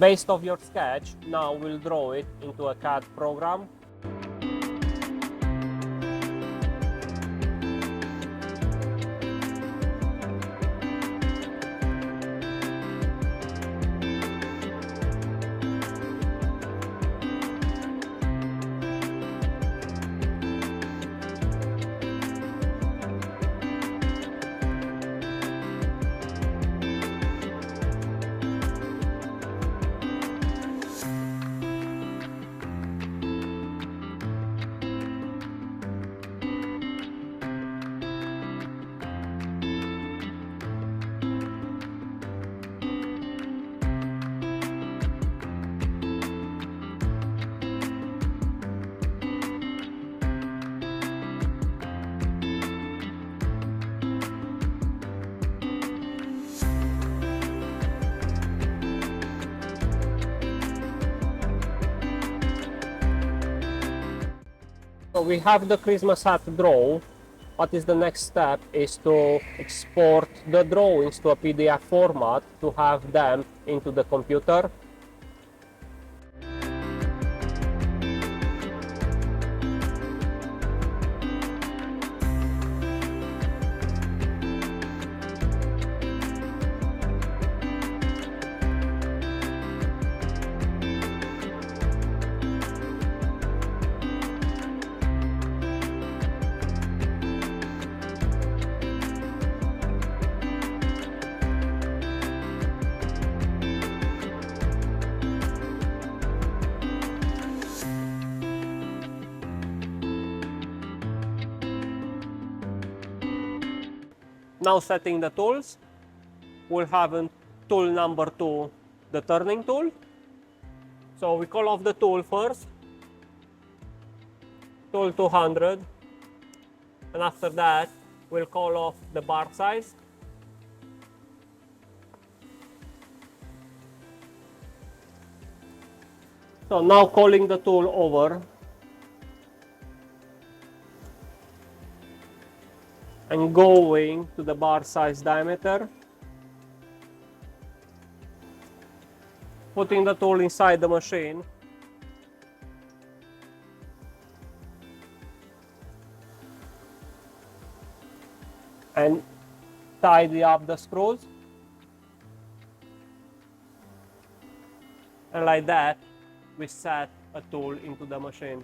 based off your sketch, now we'll draw it into a CAD program. So we have the Christmas hat draw. What is the next step is to export the drawings to a PDF format to have them into the computer. Now setting the tools, we'll have in tool number 2, the turning tool. So we call off the tool first, tool 200, and after that we'll call off the bar size. So now calling the tool over, and going to the bar size diameter, putting the tool inside the machine, and tidy up the screws, and like that we set a tool into the machine.